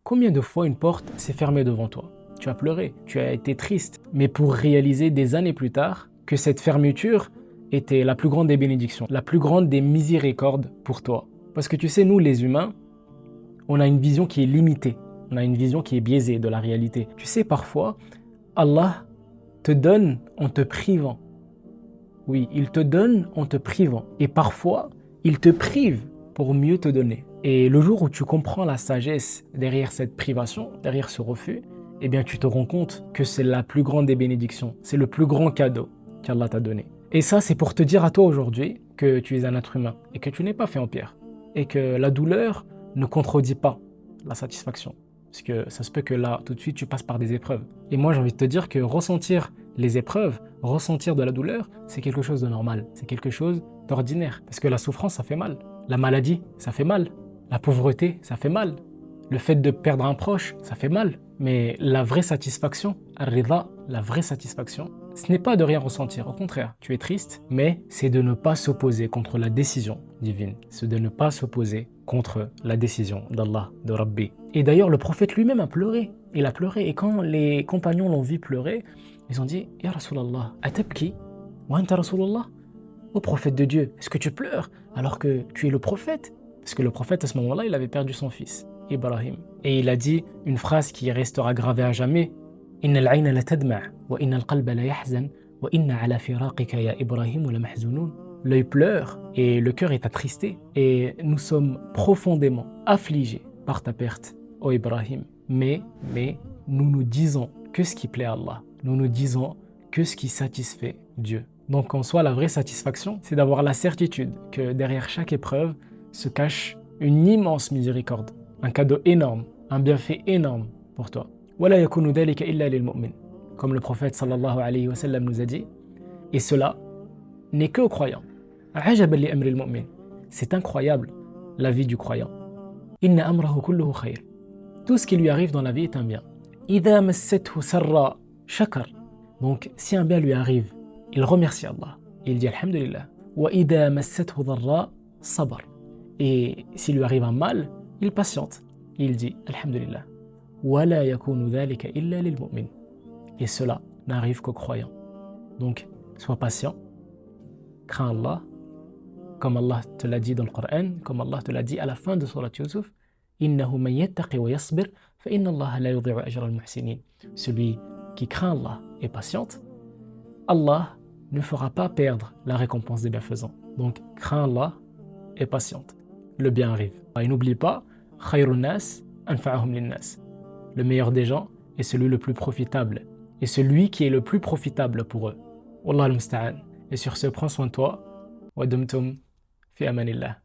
Combien de fois une porte s'est fermée devant toi? Tu as pleuré, tu as été triste, mais pour réaliser des années plus tard que cette fermeture était la plus grande des bénédictions, la plus grande des miséricordes pour toi. Parce que tu sais, nous les humains, on a une vision qui est limitée, on a une vision qui est biaisée de la réalité. Tu sais, parfois, Allah te donne en te privant. Oui, il te donne en te privant. Et parfois, il te prive pour mieux te donner. Et le jour où tu comprends la sagesse derrière cette privation, derrière ce refus, eh bien tu te rends compte que c'est la plus grande des bénédictions. C'est le plus grand cadeau qu'Allah t'a donné. Et ça, c'est pour te dire à toi aujourd'hui que tu es un être humain et que tu n'es pas fait en pierre. Et que la douleur ne contredit pas la satisfaction. Parce que ça se peut que là, tout de suite, tu passes par des épreuves. Et moi, j'ai envie de te dire que ressentir les épreuves, ressentir de la douleur, c'est quelque chose de normal. C'est quelque chose d'ordinaire. Parce que la souffrance, ça fait mal. La maladie, ça fait mal. La pauvreté, ça fait mal. Le fait de perdre un proche, ça fait mal. Mais la vraie satisfaction, ar-rida, la vraie satisfaction, ce n'est pas de rien ressentir. Au contraire, tu es triste, mais c'est de ne pas s'opposer contre la décision divine. C'est de ne pas s'opposer contre la décision d'Allah, de Rabbi. Et d'ailleurs, le prophète lui-même a pleuré. Il a pleuré. Et quand les compagnons l'ont vu pleurer, ils ont dit « Ya Rasulallah, atabki wa anta Rasulallah » Ô prophète de Dieu, est-ce que tu pleures alors que tu es le prophète? Parce que le prophète, à ce moment-là, il avait perdu son fils, Ibrahim. Et il a dit une phrase qui restera gravée à jamais. « Inna al-'ayna la tadma' wa inna al-qalba la yahzan wa inna ala firaqika ya Ibrahim la mahzunun » L'œil pleure et le cœur est attristé. Et nous sommes profondément affligés par ta perte, ô Ibrahim. Mais nous nous disons que ce qui plaît à Allah. Nous nous disons que ce qui satisfait Dieu. Donc en soi, la vraie satisfaction, c'est d'avoir la certitude que derrière chaque épreuve se cache une immense miséricorde, un cadeau énorme, un bienfait énorme pour toi. وَلَا يَكُونُ ذَلِكَ إِلَّا لِلْمُؤْمِنِ Comme le prophète sallallahu alayhi wa sallam nous a dit, et cela n'est que aux croyants. عَجَبًا لِأَمْرِ الْمُؤْمِنِ C'est incroyable la vie du croyant. إِنَّ أَمْرَهُ كُلُّهُ خَيْرٌ Tout ce qui lui arrive dans la vie est un bien. إِذَا مَسَّتْهُ سَرًّا شَكَرَ Donc si un bien lui arrive, il remercie Allah. Il dit Alhamdulillah. وَإِذَا مَسَّتْهُ ضَرًّا صَبَرَ Et s'il lui arrive un mal, il patiente. Il dit Alhamdulillah. وَلَا يَكُونُ ذَلِكَ إِلَّا لِلْمُؤْمِنِ Et cela n'arrive qu'aux croyants. Donc, sois patient, crains Allah, comme Allah te l'a dit dans le Coran, comme Allah te l'a dit à la fin de Surat Yusuf, إِنَّهُ مَن يَتَّقِ وَيَصْبِرْ فَإِنَّ اللَّهَ لَا يُضِيعُ أَجْرَ الْمُحْسِنِينَ Celui qui craint Allah et patiente, Allah ne fera pas perdre la récompense des bienfaisants. Donc, crains Allah et patiente. Le bien arrive. Et n'oublie pas, خَيْرُ النَّاسِ أَنْفَعُهُمْ لِلنَّاسِ Le meilleur des gens est celui le plus profitable. Et celui qui est le plus profitable pour eux. Wallah al-musta'an. Et sur ce, prends soin de toi. Wa dumtum fi amanillah.